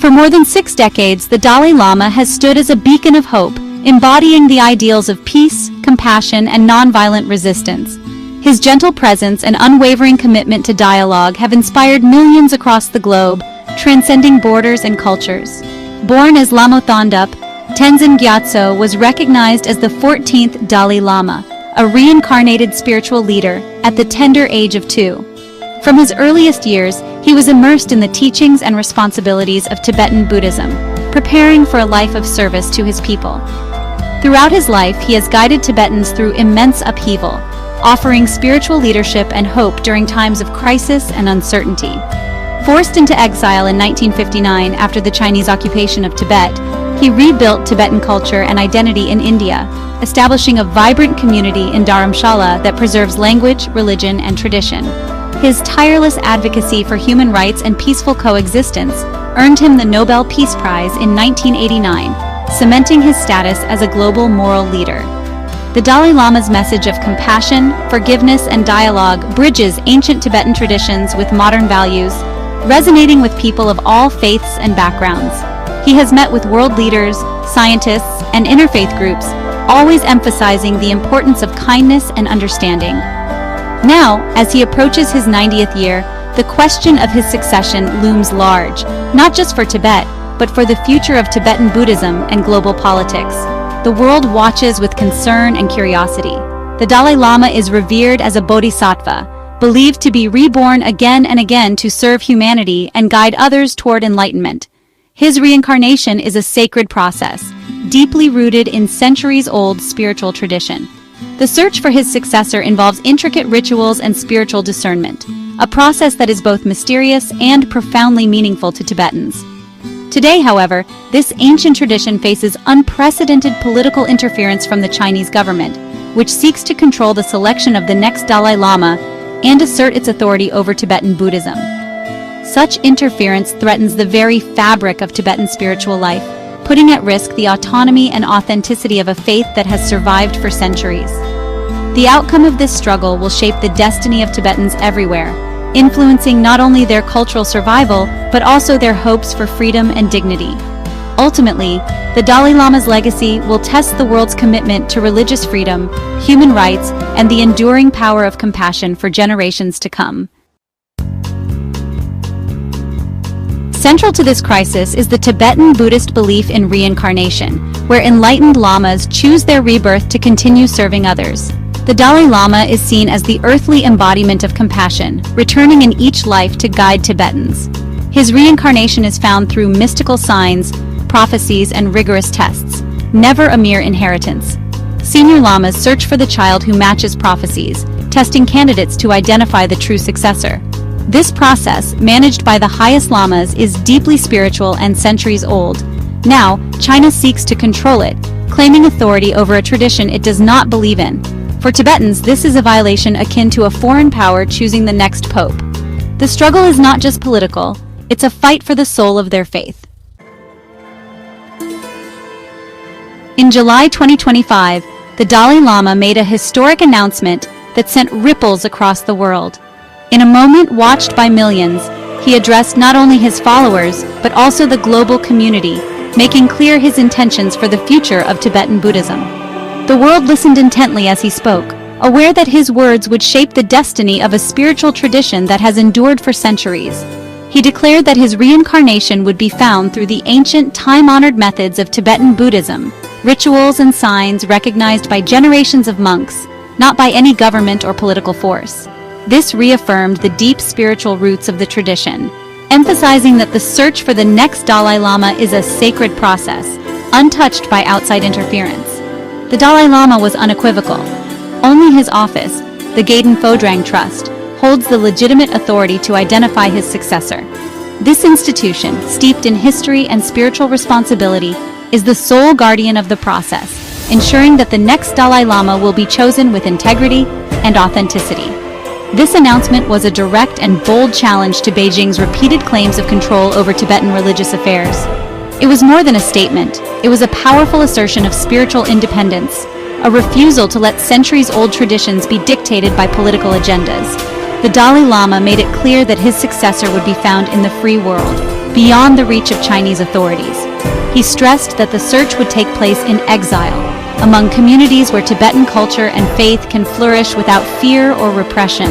For more than 6 decades, the Dalai Lama has stood as a beacon of hope, embodying the ideals of peace, compassion, and nonviolent resistance. His gentle presence and unwavering commitment to dialogue have inspired millions across the globe, transcending borders and cultures. Born as Lama Thondup, Tenzin Gyatso was recognized as the 14th Dalai Lama, a reincarnated spiritual leader, at the tender age of 2. From his earliest years, he was immersed in the teachings and responsibilities of Tibetan Buddhism, preparing for a life of service to his people. Throughout his life, he has guided Tibetans through immense upheaval, offering spiritual leadership and hope during times of crisis and uncertainty. Forced into exile in 1959 after the Chinese occupation of Tibet, he rebuilt Tibetan culture and identity in India, establishing a vibrant community in Dharamshala that preserves language, religion, and tradition. His tireless advocacy for human rights and peaceful coexistence earned him the Nobel Peace Prize in 1989, cementing his status as a global moral leader. The Dalai Lama's message of compassion, forgiveness, and dialogue bridges ancient Tibetan traditions with modern values, resonating with people of all faiths and backgrounds. He has met with world leaders, scientists, and interfaith groups, always emphasizing the importance of kindness and understanding. Now, as he approaches his 90th year, the question of his succession looms large, not just for Tibet, but for the future of Tibetan Buddhism and global politics. The world watches with concern and curiosity. The Dalai Lama is revered as a bodhisattva, believed to be reborn again and again to serve humanity and guide others toward enlightenment. His reincarnation is a sacred process, deeply rooted in centuries-old spiritual tradition. The search for his successor involves intricate rituals and spiritual discernment, a process that is both mysterious and profoundly meaningful to Tibetans. Today, however, this ancient tradition faces unprecedented political interference from the Chinese government, which seeks to control the selection of the next Dalai Lama and assert its authority over Tibetan Buddhism. Such interference threatens the very fabric of Tibetan spiritual life, putting at risk the autonomy and authenticity of a faith that has survived for centuries. The outcome of this struggle will shape the destiny of Tibetans everywhere, influencing not only their cultural survival, but also their hopes for freedom and dignity. Ultimately, the Dalai Lama's legacy will test the world's commitment to religious freedom, human rights, and the enduring power of compassion for generations to come. Central to this crisis is the Tibetan Buddhist belief in reincarnation, where enlightened lamas choose their rebirth to continue serving others. The Dalai Lama is seen as the earthly embodiment of compassion, returning in each life to guide Tibetans. His reincarnation is found through mystical signs, prophecies, and rigorous tests, never a mere inheritance. Senior lamas search for the child who matches prophecies, testing candidates to identify the true successor. This process, managed by the highest lamas, is deeply spiritual and centuries old. Now, China seeks to control it, claiming authority over a tradition it does not believe in. For Tibetans, this is a violation akin to a foreign power choosing the next pope. The struggle is not just political, it's a fight for the soul of their faith. In July 2025, the Dalai Lama made a historic announcement that sent ripples across the world. In a moment watched by millions, he addressed not only his followers, but also the global community, making clear his intentions for the future of Tibetan Buddhism. The world listened intently as he spoke, aware that his words would shape the destiny of a spiritual tradition that has endured for centuries. He declared that his reincarnation would be found through the ancient, time-honored methods of Tibetan Buddhism, rituals and signs recognized by generations of monks, not by any government or political force. This reaffirmed the deep spiritual roots of the tradition, emphasizing that the search for the next Dalai Lama is a sacred process, untouched by outside interference. The Dalai Lama was unequivocal. Only his office, the Gaden Phodrang Trust, holds the legitimate authority to identify his successor. This institution, steeped in history and spiritual responsibility, is the sole guardian of the process, ensuring that the next Dalai Lama will be chosen with integrity and authenticity. This announcement was a direct and bold challenge to Beijing's repeated claims of control over Tibetan religious affairs. It was more than a statement, it was a powerful assertion of spiritual independence, a refusal to let centuries-old traditions be dictated by political agendas. The Dalai Lama made it clear that his successor would be found in the free world, beyond the reach of Chinese authorities. He stressed that the search would take place in exile, among communities where Tibetan culture and faith can flourish without fear or repression.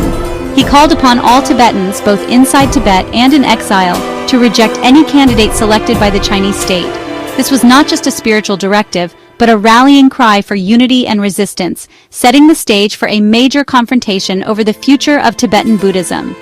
He called upon all Tibetans, both inside Tibet and in exile, to reject any candidate selected by the Chinese state. This was not just a spiritual directive, but a rallying cry for unity and resistance, setting the stage for a major confrontation over the future of Tibetan Buddhism.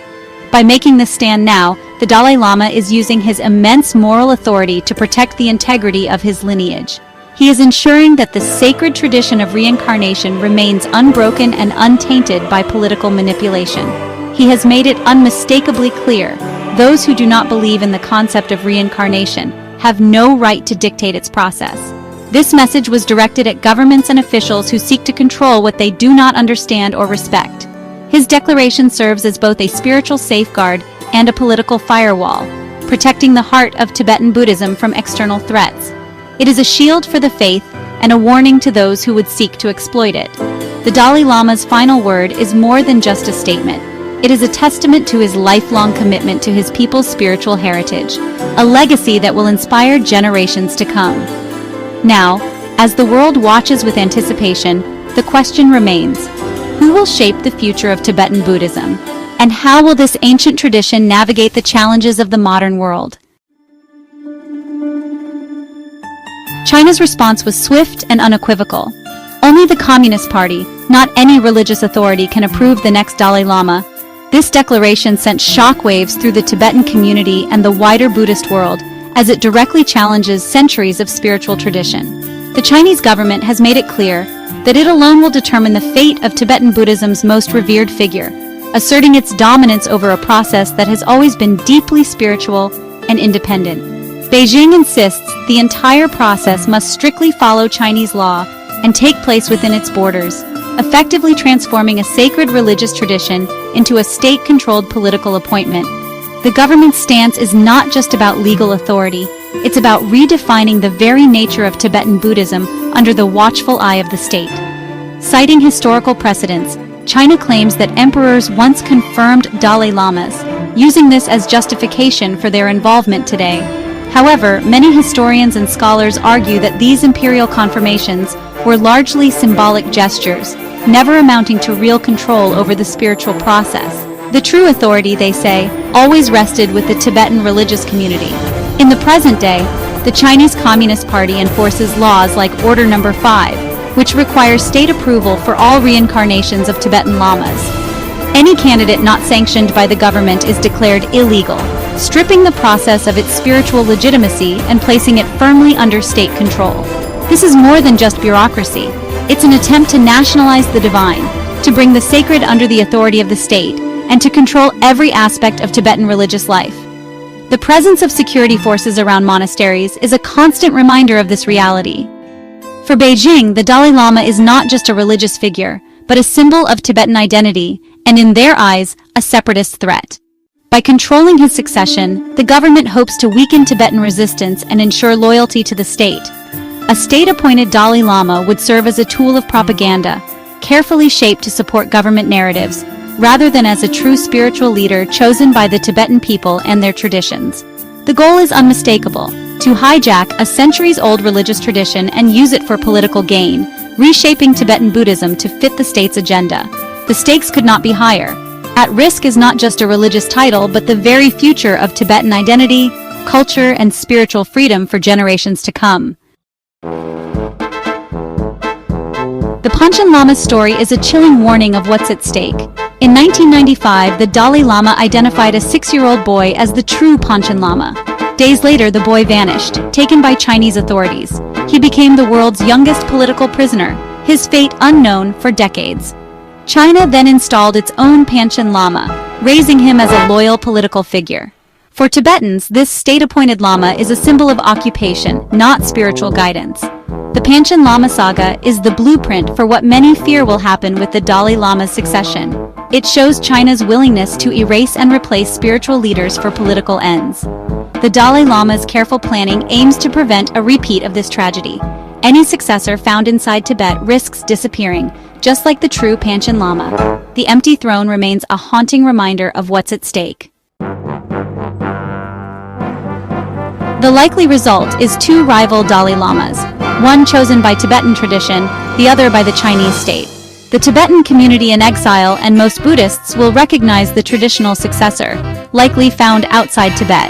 By making this stand now, the Dalai Lama is using his immense moral authority to protect the integrity of his lineage. He is ensuring that the sacred tradition of reincarnation remains unbroken and untainted by political manipulation. He has made it unmistakably clear, those who do not believe in the concept of reincarnation have no right to dictate its process. This message was directed at governments and officials who seek to control what they do not understand or respect. His declaration serves as both a spiritual safeguard and a political firewall, protecting the heart of Tibetan Buddhism from external threats. It is a shield for the faith and a warning to those who would seek to exploit it. The Dalai Lama's final word is more than just a statement. It is a testament to his lifelong commitment to his people's spiritual heritage, a legacy that will inspire generations to come. Now, as the world watches with anticipation, the question remains, who will shape the future of Tibetan Buddhism? And how will this ancient tradition navigate the challenges of the modern world? China's response was swift and unequivocal. Only the Communist Party, not any religious authority, can approve the next Dalai Lama. This declaration sent shockwaves through the Tibetan community and the wider Buddhist world, as it directly challenges centuries of spiritual tradition. The Chinese government has made it clear that it alone will determine the fate of Tibetan Buddhism's most revered figure, asserting its dominance over a process that has always been deeply spiritual and independent. Beijing insists the entire process must strictly follow Chinese law and take place within its borders, effectively transforming a sacred religious tradition into a state-controlled political appointment. The government's stance is not just about legal authority, it's about redefining the very nature of Tibetan Buddhism under the watchful eye of the state. Citing historical precedents, China claims that emperors once confirmed Dalai Lamas, using this as justification for their involvement today. However, many historians and scholars argue that these imperial confirmations were largely symbolic gestures, never amounting to real control over the spiritual process. The true authority, they say, always rested with the Tibetan religious community. In the present day, the Chinese Communist Party enforces laws like Order No. 5, which requires state approval for all reincarnations of Tibetan lamas. Any candidate not sanctioned by the government is declared illegal, stripping the process of its spiritual legitimacy and placing it firmly under state control. This is more than just bureaucracy. It's an attempt to nationalize the divine, to bring the sacred under the authority of the state, and to control every aspect of Tibetan religious life. The presence of security forces around monasteries is a constant reminder of this reality. For Beijing, the Dalai Lama is not just a religious figure, but a symbol of Tibetan identity, and in their eyes, a separatist threat. By controlling his succession, the government hopes to weaken Tibetan resistance and ensure loyalty to the state. A state-appointed Dalai Lama would serve as a tool of propaganda, carefully shaped to support government narratives, rather than as a true spiritual leader chosen by the Tibetan people and their traditions. The goal is unmistakable: to hijack a centuries-old religious tradition and use it for political gain, reshaping Tibetan Buddhism to fit the state's agenda. The stakes could not be higher. At risk is not just a religious title, but the very future of Tibetan identity, culture, and spiritual freedom for generations to come. The Panchen Lama's story is a chilling warning of what's at stake. In 1995, the Dalai Lama identified a 6-year-old boy as the true Panchen Lama. Days later, the boy vanished, taken by Chinese authorities. He became the world's youngest political prisoner, his fate unknown for decades. China then installed its own Panchen Lama, raising him as a loyal political figure. For Tibetans, this state-appointed Lama is a symbol of occupation, not spiritual guidance. The Panchen Lama saga is the blueprint for what many fear will happen with the Dalai Lama's succession. It shows China's willingness to erase and replace spiritual leaders for political ends. The Dalai Lama's careful planning aims to prevent a repeat of this tragedy. Any successor found inside Tibet risks disappearing, just like the true Panchen Lama. The empty throne remains a haunting reminder of what's at stake. The likely result is two rival Dalai Lamas, one chosen by Tibetan tradition, the other by the Chinese state. The Tibetan community in exile and most Buddhists will recognize the traditional successor, likely found outside Tibet.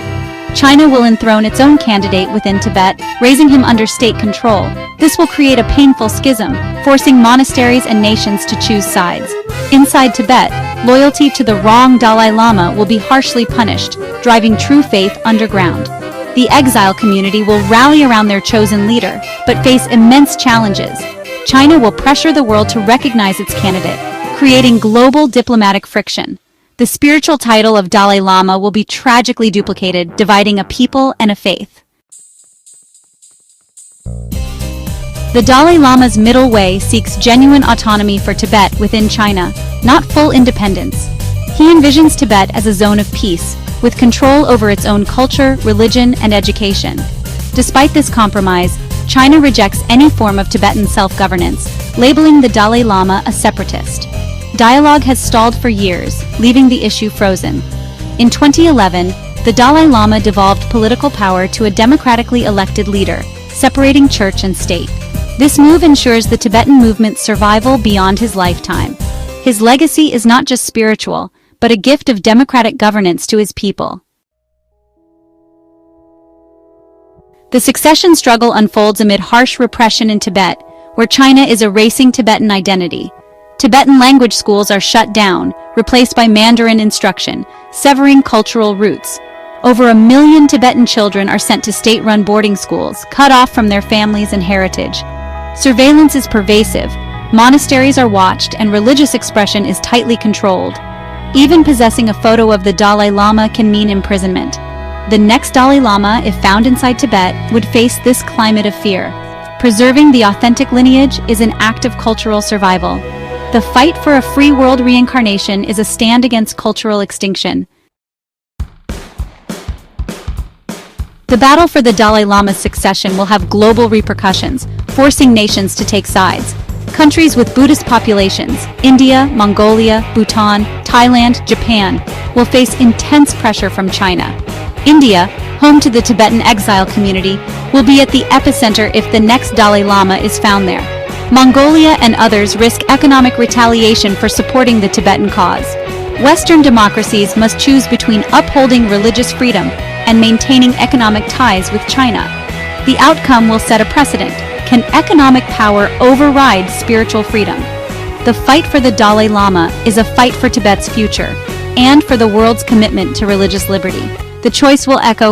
China will enthrone its own candidate within Tibet, raising him under state control. This will create a painful schism, forcing monasteries and nations to choose sides. Inside Tibet, loyalty to the wrong Dalai Lama will be harshly punished, driving true faith underground. The exile community will rally around their chosen leader, but face immense challenges. China will pressure the world to recognize its candidate, creating global diplomatic friction. The spiritual title of Dalai Lama will be tragically duplicated, dividing a people and a faith. The Dalai Lama's middle way seeks genuine autonomy for Tibet within China, not full independence. He envisions Tibet as a zone of peace, with control over its own culture, religion, and education. Despite this compromise, China rejects any form of Tibetan self-governance, labeling the Dalai Lama a separatist. Dialogue has stalled for years, leaving the issue frozen. In 2011, the Dalai Lama devolved political power to a democratically elected leader, separating church and state. This move ensures the Tibetan movement's survival beyond his lifetime. His legacy is not just spiritual, but a gift of democratic governance to his people. The succession struggle unfolds amid harsh repression in Tibet, where China is erasing Tibetan identity. Tibetan language schools are shut down, replaced by Mandarin instruction, severing cultural roots. Over 1 million Tibetan children are sent to state-run boarding schools, cut off from their families and heritage. Surveillance is pervasive, monasteries are watched, and religious expression is tightly controlled. Even possessing a photo of the Dalai Lama can mean imprisonment. The next Dalai Lama, if found inside Tibet, would face this climate of fear. Preserving the authentic lineage is an act of cultural survival. The fight for a free world reincarnation is a stand against cultural extinction. The battle for the Dalai Lama's succession will have global repercussions, forcing nations to take sides. Countries with Buddhist populations, India, Mongolia, Bhutan, Thailand, Japan, will face intense pressure from China. India, home to the Tibetan exile community, will be at the epicenter if the next Dalai Lama is found there. Mongolia and others risk economic retaliation for supporting the Tibetan cause. Western democracies must choose between upholding religious freedom and maintaining economic ties with China. The outcome will set a precedent. Can economic power override spiritual freedom? The fight for the Dalai Lama is a fight for Tibet's future and for the world's commitment to religious liberty. The choice will echo